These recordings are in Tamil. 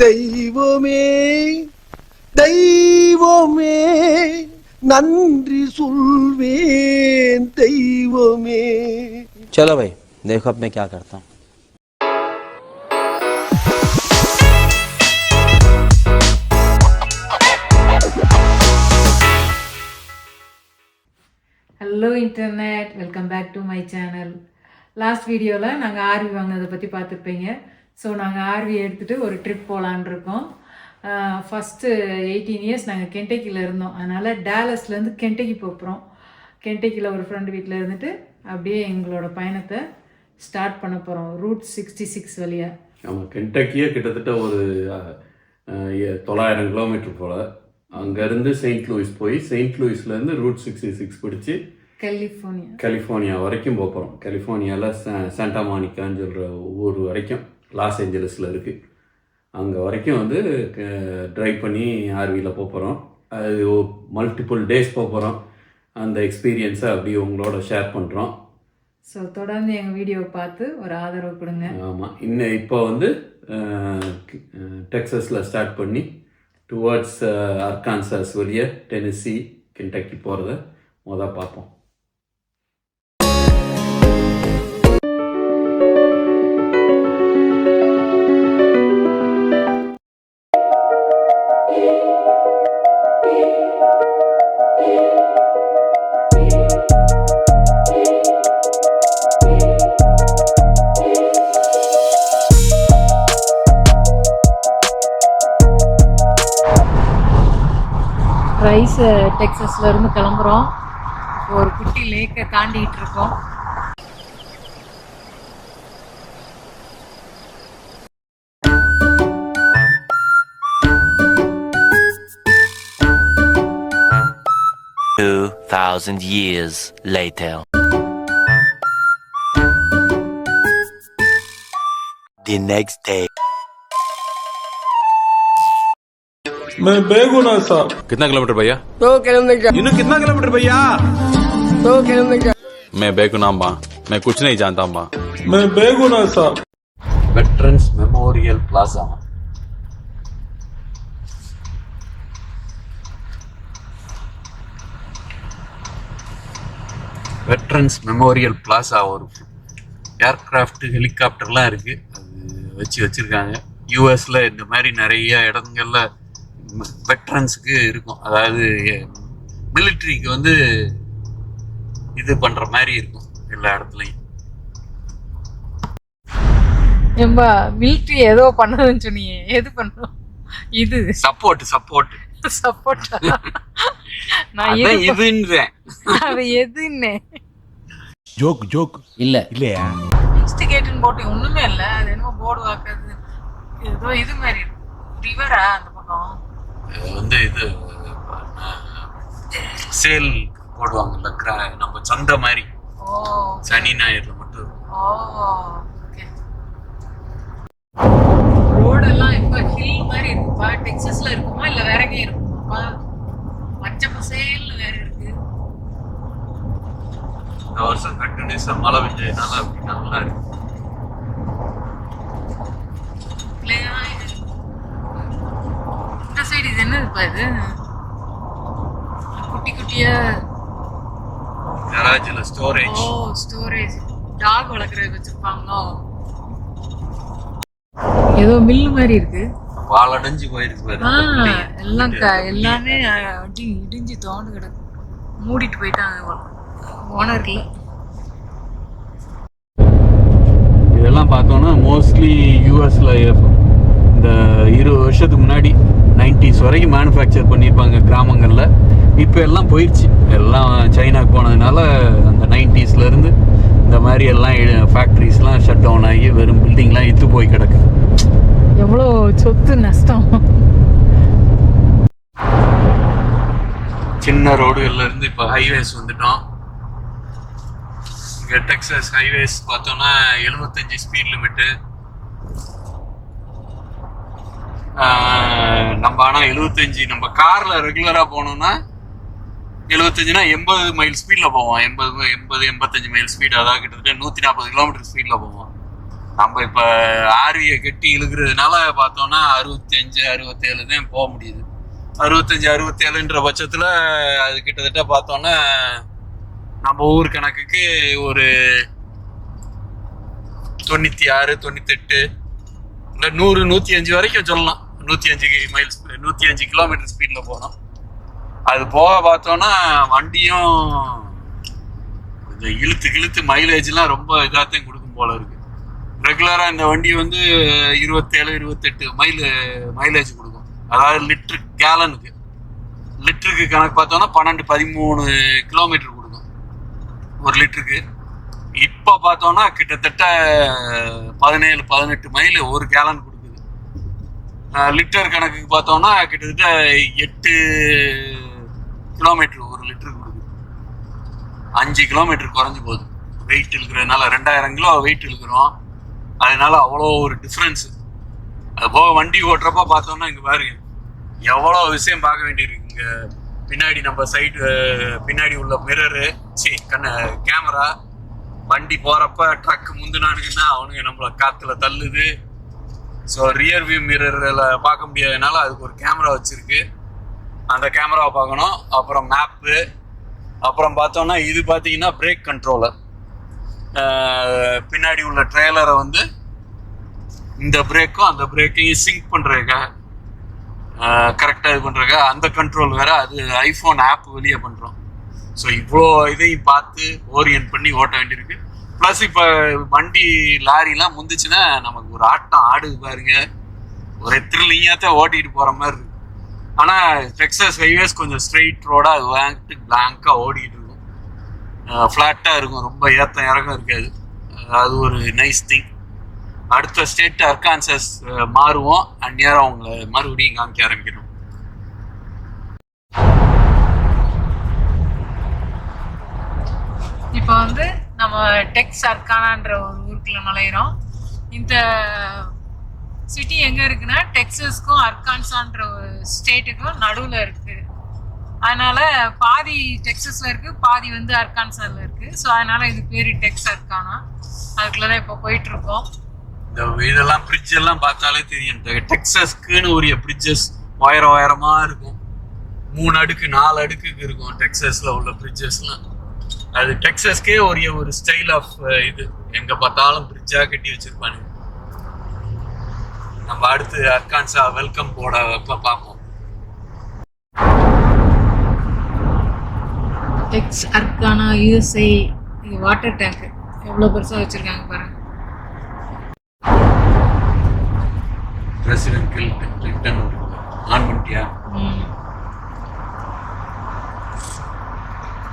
தெய்வமே தெய்வமே நன்றி சொல்வேன் தெய்வமே. चलो भाई देखो अब मैं क्या करता हूँ. Hello internet, welcome back to my channel. Last வீடியோவில் நாங்கள் ஆர்வி வாங்கினதை பற்றி பார்த்துருப்பீங்க. ஸோ நாங்கள் ஆர்வி எடுத்துகிட்டு ஒரு ட்ரிப் போகலான் இருக்கோம். ஃபஸ்ட்டு 18 இயர்ஸ் நாங்கள் கென்டக்கியில் இருந்தோம். அதனால் டேலஸ்லேருந்து கென்டக்கி போகிறோம். கென்டக்கியில் ஒரு ஃப்ரெண்டு வீட்டில் இருந்துட்டு அப்படியே எங்களோட பயணத்தை ஸ்டார்ட் பண்ண போகிறோம் ரூட் 66 வழியாக. நம்ம கென்டக்கியே கிட்டத்தட்ட ஒரு 900 கிலோமீட்டர் போல். அங்கேருந்து செயின்ட் லூயிஸ் போய் செயின்ட் லூயிஸ்லேருந்து ரூட் 66 பிடிச்சி கலிஃபோர்னியா வரைக்கும் போகிறோம். கலிஃபோர்னியாவில் சாண்டா மானிக்கான்னு சொல்கிற ஊர் வரைக்கும் லாஸ் ஏஞ்சலஸில் இருக்குது. அங்கே வரைக்கும் வந்து ட்ரைவ் பண்ணி ஆர்வியில் போகிறோம். அது மல்டிபிள் டேஸ் போகிறோம். அந்த எக்ஸ்பீரியன்ஸை அப்படியே உங்களோட ஷேர் பண்ணுறோம். ஸோ தொடர்ந்து எங்கள் வீடியோவை பார்த்து ஒரு ஆதரவு கொடுங்க. ஆமாம், இப்போ வந்து டெக்ஸஸில் ஸ்டார்ட் பண்ணி டுவர்ட்ஸ் அர்கான்சாஸ் வழியா டென்னசி கென்டக்கி போகிறத பார்ப்போம். ரைஸ் டெக்ஸஸ்ல இருந்து கிளம்புறோம். ஒரு குட்டி லேக்கை தாண்டிட்டு இருக்கோம். years later. The next day. मैं बेगुनाह साहब. कितना किलोमीटर भैया? 2 किलोमीटर. इन्हों कितना किलोमीटर भैया? 2 किलोमीटर. मैं बेगुनाह माँ, मैं कुछ नहीं जानता माँ. मैं बेगुनाह साहब. Veterans memorial plaza. Veterans memorial plaza ஒரு ஏர்கிராஃப்ட் ஹெலிகாப்டர்லாம் இருக்குது. அது வச்சுருக்காங்க. யூஎஸில் இந்த மாதிரி நிறைய இடங்கள்ல வெட்ரன்ஸுக்கு இருக்கும். அதாவது மிலிட்ரிக்கு வந்து இது பண்ணுற மாதிரி இருக்கும் எல்லா இடத்துலையும். ஏம்பா மிலிட்ரி ஏதோ பண்ணதுன்னு சொன்னீங்க, எது பண்ணும்? இது சப்போர்ட் நான் இதுன்றேன். அது எதுன்னு ஜோக் இல்லையா? இன்ஸ்டிகேட்னு போட்டு ஒண்ணுமே இல்லை. அது என்னமோ போர்டு வாக்குறது ஏதோ இது மாதிரி ரிவரா அந்த பக்கம் வந்து இது சேல் போடுவாங்கல்ல, நம்ம சந்தை மாதிரி. சனி ஞாயிறுல மட்டும். ரோடெல்லாம் இப்ப ஹில் மாதிரி இருக்குப்பா. டெக்ஸஸ்ல இருக்குமா இல்ல வேற எங்கேயும் இருக்குமாப்பா? பச்சை பசேல்னு வேற இருக்கு. இந்த வருஷம் கண்டினியூஸா மழை பெஞ்சதுனால அப்படி நல்லா இருக்கு. இந்த சைடு இது என்னதுப்பா? இது குட்டி குட்டியா கராஜ்ல ஸ்டோரேஜ். ஸ்டோரேஜ். டாக் வளர்க்கறதுக்கு வச்சிருப்பாங்களோ? ஏதோ மில் மாதிரி இருக்கு. வாழடைஞ்சு போயிருக்கு பாரு. எல்லாம் எல்லாமே இடிஞ்சு தோண்டு கிடக்கு. மூடிட்டு போயிட்டாங்க ஓனர்ல. இதெல்லாம் பார்த்தோம்னா மோஸ்ட்லி யூஎஸ்ல இந்த 20 வருஷத்துக்கு முன்னாடி 90s வரைக்கும் மேனுஃபேக்சர் பண்ணியிருப்பாங்க கிராமங்களில். இப்போ எல்லாம் போயிடுச்சு. எல்லாம் சைனாக்கு போனதுனால அந்த 90sலேருந்து இந்த மாதிரி எல்லாம் ஃபேக்ட்ரிஸ்லாம் ஷட் டவுன் ஆகி வெறும் பில்டிங்லாம் இத்து போய் கிடக்கு. எவ்வளோ சொத்து நஷ்டம். சின்ன ரோடுகள்லேருந்து இப்போ ஹைவேஸ் வந்துட்டோம். இங்கே டெக்ஸஸ் ஹைவேஸ் பார்த்தோன்னா 75 ஸ்பீட் லிமிட்டு. நம்ம ஆனால் 75 நம்ம காரில் ரெகுலராக போனோம்னா 75னா 80 மைல் ஸ்பீடில் போவோம். 85 மைல் ஸ்பீடு, அதாவது கிட்டத்தட்ட 140 கிலோமீட்டர் ஸ்பீடில் போவோம். நம்ம இப்போ ஆர்வியை கட்டி இழுக்கிறதுனால பார்த்தோன்னா 65 67 தான் போக முடியுது. 65 67ன்ற பட்சத்தில் அது கிட்டத்தட்ட பார்த்தோன்னா நம்ம ஊர் கணக்குக்கு ஒரு 96 98 இல்லை 100 105 வரைக்கும் சொல்லலாம். 105 மைல்ஸ் 105 கிலோமீட்டர் ஸ்பீடில் போனோம். அது போக பார்த்தோன்னா வண்டியும் கொஞ்சம் இழுத்து மைலேஜ்லாம் ரொம்ப இதாகத்தான் கொடுக்கும் போல இருக்கு. ரெகுலராக இந்த வண்டி வந்து 27 28 மைலேஜ் கொடுக்கும். அதாவது லிட்டருக்கு கணக்கு பார்த்தோன்னா 12 13 கிலோமீட்டர் கொடுக்கும் ஒரு லிட்டருக்கு. இப்போ பார்த்தோன்னா கிட்டத்தட்ட 17 18 மைல் ஒரு கேலன் கொடுக்குது. லிட்டர் கணக்குக்கு பார்த்தோன்னா கிட்டத்தட்ட 8 கிலோமீட்டர் ஒரு லிட்டருக்கு கொடுக்குது. 5 கிலோமீட்டர் குறைஞ்சி போகுது வெயிட் இழுக்கிறதுனால. 2000 கிலோ வெயிட் இழுக்கிறோம், அதனால அவ்வளோ ஒரு டிஃப்ரென்ஸு. அது போக வண்டி ஓட்டுறப்ப பார்த்தோம்னா இங்கே பாருங்க எவ்வளோ விஷயம் பார்க்க வேண்டியிருக்கு. இங்கே பின்னாடி நம்ம சைடு பின்னாடி உள்ள மிரரு கேமரா, வண்டி போகிறப்ப ட்ரக் முந்துனானுங்கன்னா அவனுங்க நம்மளை காற்றுல தள்ளுது. ஸோ ரியர் வியூ மிரரில் பார்க்க முடியாதனால அதுக்கு ஒரு கேமரா வச்சுருக்கு, அந்த கேமராவை பார்க்கணும். அப்புறம் மேப்பு, அப்புறம் பார்த்தோன்னா இது பார்த்தீங்கன்னா பிரேக் கண்ட்ரோலர். பின்னாடி உள்ள ட்ரெய்லரை வந்து இந்த பிரேக்கும் அந்த பிரேக்கையும் சிங்க் பண்ணுறதுக்காக கரெக்டாக இது பண்ணுறதுக்காக அந்த கண்ட்ரோல் வேறு, அது ஐஃபோன் ஆப் வெளியே பண்ணுறோம். ஸோ இவ்வளோ இதையும் பார்த்து ஓரியன்ட் பண்ணி ஓட்ட வேண்டியிருக்கு. ப்ளஸ் இப்போ வண்டி லாரிலாம் முந்துச்சுன்னா நமக்கு ஒரு ஆட்டம் ஆடுது பாருங்க, ஒரு த்ரில்லிங்காக ஓட்டிகிட்டு போகிற மாதிரி இருக்கு. ஆனால் டெக்ஸாஸ் ஹைவேஸ் கொஞ்சம் ஸ்ட்ரெயிட் ரோடாக வாங்கிட்டு பிளாங்காக ஓடிக்கிட்டு இருக்கும், ஃப்ளாட்டாக இருக்கும், ரொம்ப ஏற்றம் இறக்கம் இருக்காது. அது ஒரு நைஸ் திங். அடுத்த ஸ்டேட் அர்கான்சாஸ் மாறுவோம், அந்நேரம் அவங்களை மறுபடியும் காமிக்க ஆரம்பிக்கணும். இப்போ வந்து நம்ம டெக்ஸார்கானான்ற ஒரு ஊருக்குள்ள நுழையிறோம். இந்த சிட்டி எங்கே இருக்குன்னா டெக்ஸஸ்க்கும் அர்கான்சான்ற ஒரு ஸ்டேட்டுக்கும் நடுவில் இருக்குது. அதனால் பாதி டெக்ஸஸில் இருக்குது, பாதி வந்து அர்கான்சாவில் இருக்குது. ஸோ அதனால் இது பேர் டெக்ஸார்கானா. அதுக்குள்ளே தான் இப்போ போயிட்டுருக்கோம். இந்த இதெல்லாம் பிரிட்ஜ் எல்லாம் பார்த்தாலே தெரியும். டெக்ஸஸ்க்குன்னு உரிய பிரிட்ஜஸ் உயரமாக இருக்கும், 3 அடுக்கு 4 அடுக்குக்கு இருக்கும் டெக்ஸஸில் உள்ள பிரிட்ஜஸ்லாம். அது டெக்ஸஸ்க்கே ஒரு ஸ்டைல் ஆஃப் இது, எங்கே பார்த்தாலும் பிரிட்ஜாக கட்டி வச்சிருப்பாங்க. நம்ம அடுத்து அர்கான்சா வெல்கம் போர்ட பார்ப்போம். டெக்ஸார்கானா USA. இது வாட்டர் டேங்க் எவ்வளோ பெருசாக வச்சுருக்காங்க பாருங்க. பிரசிடென்ட் கிளின்டன் ஆன் பண்ணிட்டியா?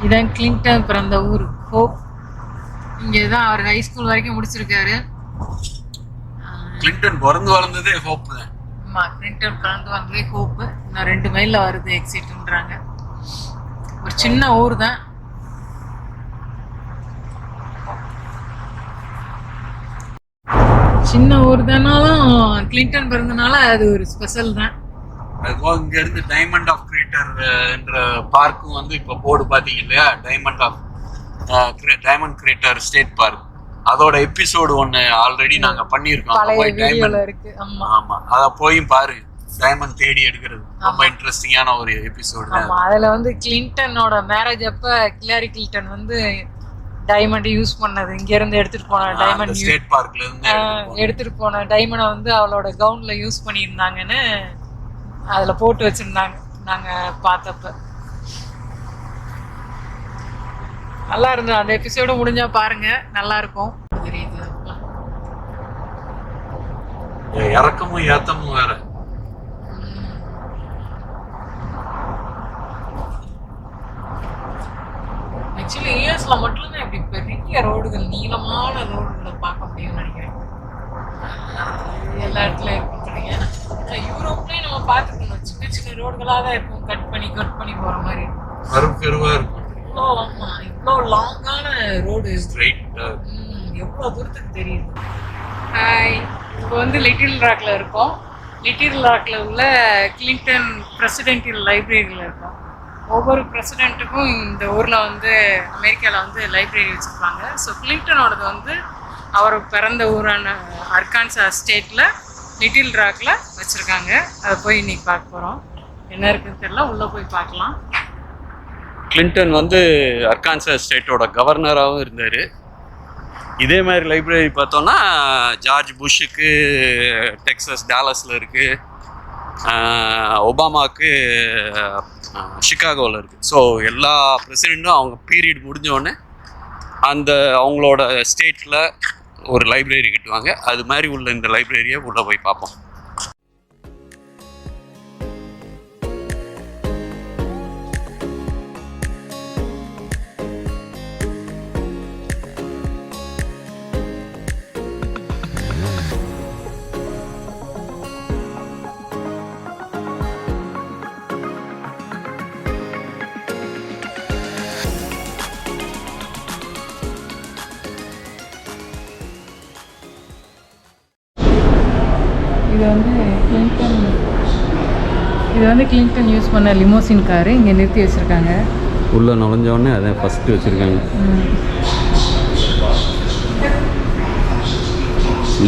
இதான் கிளின்டன் பிறந்த ஊர் ஹோப். இங்கே தான் அவர் ஹைஸ்கூல் வரைக்கும் முடிச்சிருக்காரு. கிளின்டன் பிறந்து வளர்ந்ததே ஹோப் தான். ஆமாம், கிளின்டன் பிறந்து வந்ததே ஹோப்பு. நான் 2 மைலில் வருது எக்ஸிட்ன்றாங்க. ஒரு சின்ன ஊர் தான். சின்ன ஊர் தானாலும் கிளின்டன் பிறந்தனால அது ஒரு ஸ்பெஷல் தான். அதுபோக இங்க இருந்து டைமண்ட் ஆஃப் கிரேட்டர் என்ற பார்க்கும் வந்து இப்போ போர்டு பாத்தீங்க இல்லையா, டைமண்ட் கிரேட்டர் ஸ்டேட் பார்க். அதோட எபிசோடு 1 ஆல்ரெடி நாங்க பண்ணியிருக்கோம். ஆமா, அத போய் பாரு. டைமண்ட் தேடி எடுக்கிறது ரொம்ப இன்ட்ரெஸ்டிங்கான ஒரு எபிசோடு. அதுல வந்து கிளின்டனோட மேரேஜ் அப்ப ஹிலாரி கிளின்டன் வந்து டைமண்ட் யூஸ் பண்ணது, இங்க இருந்து எடுத்துட்டு போன டைமண்ட் ஸ்டேட் பார்க்ல இருந்து எடுத்துட்டு போன டைமண்டை வந்து அவளோட கவுன்ல யூஸ் பண்ணியிருந்தாங்கன்னு அதுல போட்டு வச்சிருந்தாங்க நாங்க பார்த்தப்ப. நல்லா இருந்தது அந்த எபிசோடு. முடிஞ்சா பாருங்க, நல்லா இருக்கும். தெரியுது இறக்கமும் ஏத்தமும் வேற. ஆக்சுவலி யூஎஸ்ல மட்டும்தான் இப்படி பெரிய ரோடுகள், நீளமான ரோடுகளை பார்க்க முடியும்னு நினைக்கிறேன். எல்லா இடத்துலயும் இருக்கும். யூரோப்லயும் நம்ம பார்த்துக்கணும், சின்ன சின்ன ரோடுகளாக தான் இருக்கும், கட் பண்ணி போற மாதிரி இருக்கும். ஆமா, இவ்வளோ லாங்கான ரோடு, எவ்வளோ தூரத்துக்கு தெரியுது. ஹாய், இப்போ வந்து லிட்டில் ராக்ல இருக்கோம். லிட்டில் ராக்ல உள்ள கிளின்டன் பிரசிடென்டியல் லைப்ரரியில் இருக்கோம். ஒவ்வொரு பிரசிடென்ட்டுக்கும் இந்த ஊரில் வந்து அமெரிக்காவில் வந்து லைப்ரரி வச்சுருப்பாங்க. ஸோ கிளின்டனோடது வந்து அவர் பிறந்த ஊரான அர்கான்சாஸ் ஸ்டேட்டில் லிட்டில் ராக்கில் வச்சுருக்காங்க. அதை போய் இன்றைக்கி பார்க்க போகிறோம். என்ன இருக்குன்னு தெரியல, உள்ளே போய் பார்க்கலாம். கிளின்டன் வந்து அர்கான்சாஸ் ஸ்டேட்டோட கவர்னராகவும் இருந்தார். இதே மாதிரி லைப்ரரி பார்த்தோன்னா ஜார்ஜ் புஷ்ஷுக்கு டெக்ஸஸ் டாலஸில் இருக்குது, ஒபாமாவுக்கு சிகாகோவில் இருக்குது. ஸோ எல்லா பிரசிடெண்ட்டும் அவங்க பீரியட் முடிஞ்சோடனே அந்த அவங்களோட ஸ்டேட்டில் ஒரு லைப்ரரி கட்டுவாங்க. அது மாதிரி உள்ள இந்த லைப்ரரியை உள்ளே போய் பார்ப்போம். இது வந்து கிளின்டன் யூஸ் பண்ண லிமோசின் காரு இங்கே நிறுத்தி வச்சுருக்காங்க. உள்ளே நுழைஞ்சோடனே அதான் ஃபஸ்ட்டு வச்சுருக்காங்க.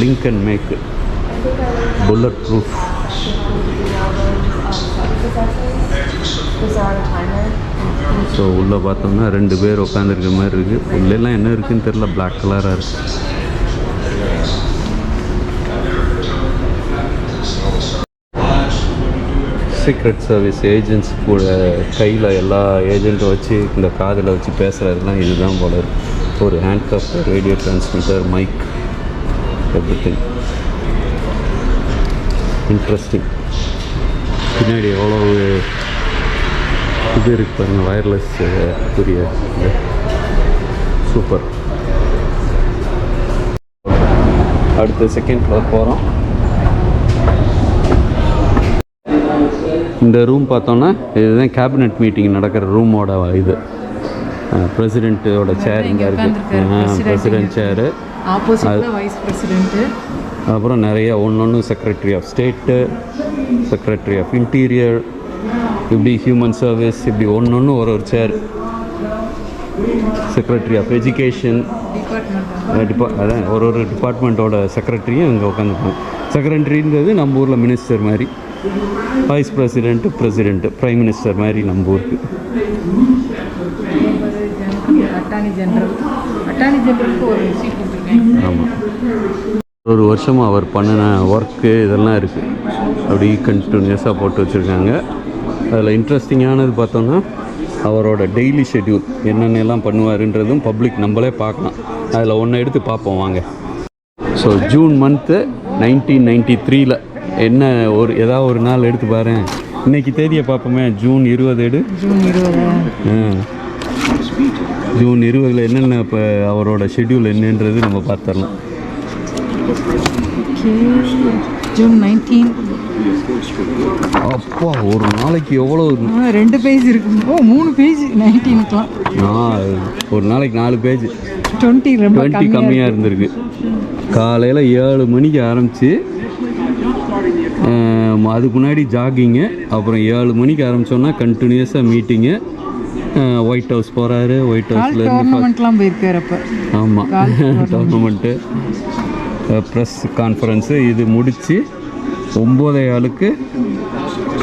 Lincoln make bullet proof. So உள்ளே பார்த்தோம்னா 2 பேர் உட்காந்துருக்க மாதிரி இருக்குது. உள்ளெல்லாம் என்ன இருக்குதுன்னு தெரில, பிளாக் கலராக இருக்குது. சீக்ரெட் சர்வீஸ் ஏஜென்ட்ஸ் கூட கையில் எல்லா ஏஜெண்ட்டும் வச்சு இந்த காதில் வச்சு பேசுகிறதுலாம் இதுதான் போல இருக்குது. ஒரு handcuff, radio transmitter, mic, everything. Interesting. பின்னாடி எவ்வளோ இது இருக்குது பாருங்கள், வயர்லெஸ் புரிய. சூப்பர். அடுத்து செகண்ட் ஃப்ளோர் போகிறோம். இந்த ரூம் பார்த்தோன்னா இதுதான் கேபினட் மீட்டிங் நடக்கிற ரூமோட இது. பிரசிடெண்ட்டோட சேர் இங்கே இருக்குது. பிரசிடெண்ட் சேரு, வைஸ் பிரசிடெண்ட்டு, அப்புறம் நிறைய ஒன்று secretary of state, secretary of interior, இப்படி ஹியூமன் சர்வீஸ், இப்படி ஒன்று ஒரு சேர். செக்ரட்டரி ஆஃப் எஜுகேஷன், அதான் ஒரு டிபார்ட்மெண்ட்டோட செக்ரட்டரியும் இங்கே உட்காந்துருக்காங்க. செக்ரட்டரின்றது நம்ம ஊரில் மினிஸ்டர் மாதிரி, vice president, president, prime minister மாதிரி நம்ம ஊருக்கு. அட்டார்னி ஜெனரலுக்கு ஒரு சீட் கொடுத்துருக்கேன். ஆமாம், ஒரு வருஷமாக அவர் பண்ணின ஒர்க்கு இதெல்லாம் இருக்குது, அப்படி கண்டினியூஸாக போட்டு வச்சுருக்காங்க. அதில் இன்ட்ரெஸ்டிங்கானது பார்த்தோன்னா அவரோட டெய்லி ஷெட்யூல் என்னென்னலாம் பண்ணுவாருன்றதும் பப்ளிக் நம்மளே பார்க்கலாம். அதில் ஒன்று எடுத்து பார்ப்போம் வாங்க. ஸோ ஜூன் மந்த்து 1993 என்ன ஏதாவது ஒரு நாள் எடுத்து பாரு. இன்னைக்கு தேதியை பார்ப்போமே, ஜூன் 20 எடு. ஜூன் 20 என்னென்ன இப்போ அவரோட ஷெட்யூல் என்னன்றது நம்ம பார்த்துடலாம். ஜூன் 19. அப்பா, ஒரு நாளைக்கு எவ்வளோ? 2 பேஜ் இருக்கு. 3 பேஜ் 19க்குலாம். ஒரு நாளைக்கு 4 பேஜ். 20 கம்மியாக இருந்திருக்கு. காலையில் 7 மணிக்கு ஆரம்பித்து அதுக்கு முன்னாடி ஜாகிங்கு, அப்புறம் 7 மணிக்கு ஆரம்பித்தோன்னா கண்டினியூஸாக மீட்டிங்கு. ஒயிட் ஹவுஸ் போகிறாரு, ஒயிட் ஹவுஸ்லேருந்து போயிருக்காரு. அப்போ ஆமாம், டோர்னமெண்ட்டு, ப்ரெஸ் கான்ஃபரன்ஸு இது முடித்து 9:15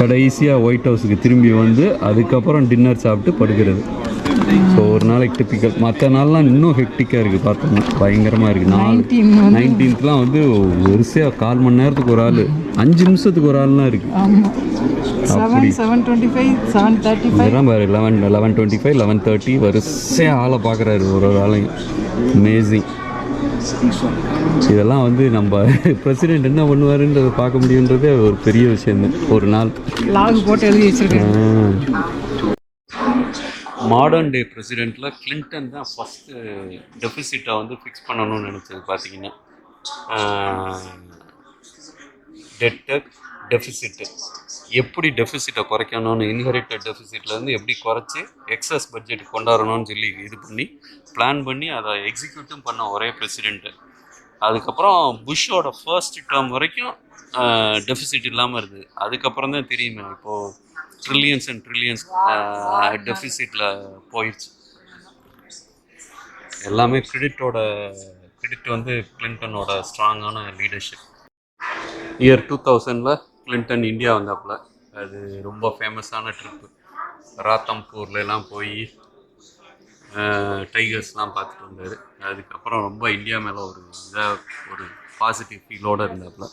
கடைசியாக ஒயிட் ஹவுஸுக்கு திரும்பி வந்து அதுக்கப்புறம் டின்னர் சாப்பிட்டு படுக்கிறது. ஸோ ஒரு நாளைக்கு டிப்பிக்கல். மற்ற நாள்லாம் இன்னும் ஹெக்டிக்காக இருக்குது பார்த்தோம்னா, பயங்கரமாக இருக்குது. 19th வந்து வரிசையாக 4 மணி நேரத்துக்கு ஒரு ஆள், 5 நிமிஷத்துக்கு ஒரு ஆள்லாம் இருக்குது. அப்படி 7:25, 7:35 இதெல்லாம் பாரு, 11:25, 11:30 வரிசையாக ஆளை பார்க்குறாரு ஒரு ஆளையும். அமேசிங். இதெல்லாம் வந்து நம்ம பிரசிடெண்ட் என்ன பண்ணுவாருன்றதை பார்க்க முடியுன்றதே ஒரு பெரிய விஷயம். ஒரு நாள் லாக் போட்டு எழுதி வச்சிருக்கேன். மாடர்ன் டே பிரசிடெண்ட்டில் கிளின்டன் தான் ஃபஸ்ட்டு டெஃபிசிட்டை வந்து ஃபிக்ஸ் பண்ணணும்னு நினச்சது. பார்த்தீங்கன்னா டெஃபிசிட்டு எப்படி டெஃபிசிட்டை குறைக்கணும்னு, இன்ஹெரிட்டட் டெஃபிசிட்லேருந்து எப்படி குறைச்சி எக்ஸஸ் பட்ஜெட் கொண்டாடணும்னு சொல்லி இது பண்ணி பிளான் பண்ணி அதை எக்ஸிக்யூட்டும் பண்ண ஒரே பிரசிடெண்ட்டு. அதுக்கப்புறம் புஷ்ஷோட ஃபர்ஸ்ட் டேர்ம் வரைக்கும் டெஃபிசிட் இல்லாமல் இருந்தது. அதுக்கப்புறம் தான் தெரியுமே இப்போது ட்ரில்லியன்ஸ் அண்ட் ட்ரில்லியன்ஸ் டெஃபிசிட்டில் போயிடுச்சு. எல்லாமே கிரெடிட் வந்து கிளின்டனோட ஸ்ட்ராங்கான லீடர்ஷிப். இயர் 2000 கிளின்டன் இந்தியா வந்தாப்புல. அது ரொம்ப ஃபேமஸான ட்ரிப்பு. ராத்தம்பூர்லாம் போய் டைகர்ஸ்லாம் பார்த்துட்டு வந்தார். அதுக்கப்புறம் ரொம்ப இந்தியா மேலே ஒரு பாசிட்டிவ் ஃபீலோடு இருந்தாப்புல.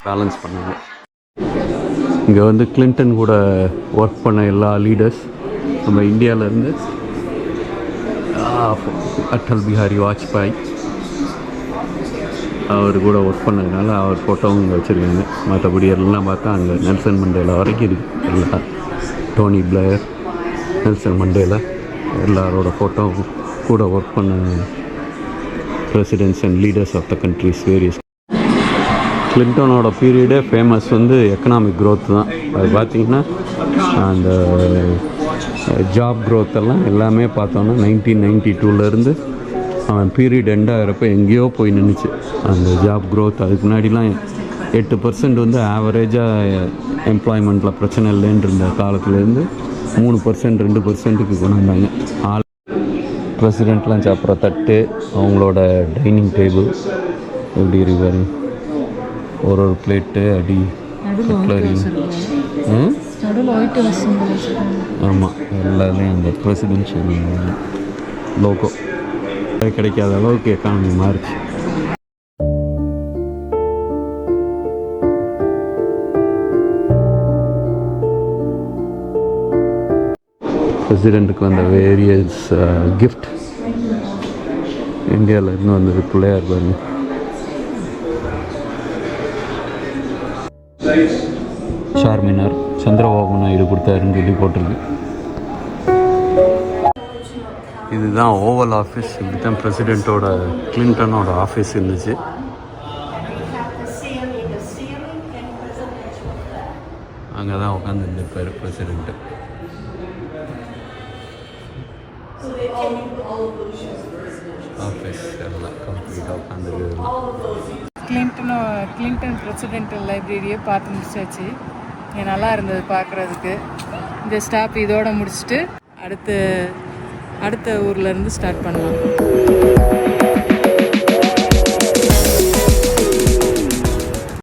பேலன்ஸ் பண்ணாங்க. இங்கே வந்து கிளின்டன் கூட ஒர்க் பண்ண எல்லா லீடர்ஸ் நம்ம இந்தியாவிலேருந்து அட்டல் பிஹாரி வாஜ்பாய் அவர் கூட ஒர்க் பண்ணதுனால அவர் ஃபோட்டோவும் இங்கே வச்சுருக்காங்க. மற்றபடி எல்லாம் பார்த்தா அங்கே நெல்சன் மண்டேலா வரைக்கும் இருக்குது. எல்லா டோனி பிளேயர், நெல்சன் மண்டேலா எல்லாரோட ஃபோட்டோவும் கூட ஒர்க் பண்ண presidents and leaders of the countries various. கிளின்டனோட பீரியடே ஃபேமஸ் வந்து எக்கனாமிக் க்ரோத் தான். அது பார்த்திங்கன்னா அந்த ஜாப் க்ரோத்தெல்லாம் எல்லாமே பார்த்தோன்னா 1992 அவன் பீரியட் எண்டாகிறப்ப எங்கேயோ போய் நின்றுச்சு அந்த ஜாப் க்ரோத். அதுக்கு முன்னாடிலாம் 8% வந்து ஆவரேஜாக எம்ப்ளாய்மெண்ட்டில் பிரச்சனை இல்லைன்னு இருந்த காலத்துலேருந்து 3% 2%க்கு கொண்டு வந்தாங்க. பிரசிடெண்ட்லாம் சாப்பிட்ற தட்டு, அவங்களோட டைனிங் டேபிள் எப்படி இருக்காரு, ஒரு பிளேட்டு அடி கட்லரி, ஆமாம் எல்லாத்துலேயும் அந்த பிரசிடென்ஷியல் லோகோ கிடைக்காத அளவுக்கு எக்கானமி மாறிச்சு. பிரசிடெண்ட்டுக்கு வந்த வேரியஸ் கிஃப்ட் இந்தியாவில் இருந்து வந்தது. பிள்ளையார் பாருங்க, சார்மினார் சந்திரபாபு நாயுடு கொடுத்தாருன்னு சொல்லி போட்டிருக்கு. இதுதான் ஓவல் ஆஃபீஸ். இப்படி தான் பிரசிடெண்ட்டோட கிளின்டனோட ஆஃபீஸ் இருந்துச்சு. அங்கே தான் உட்காந்துருந்துருப்பார் பிரசிடெண்ட்டு. ஆஃபீஸ் எல்லாம் கம்ப்ளீட்டாக உட்காந்துருக்கு. கிளின்டன் பிரசிடென்டல் லைப்ரரியை பார்த்து முடிச்சாச்சு. இங்கே நல்லா இருந்தது பார்க்குறதுக்கு. இந்த ஸ்டாப் இதோடு முடிச்சுட்டு அடுத்த ஊர்லேருந்து ஸ்டார்ட் பண்ணலாம்.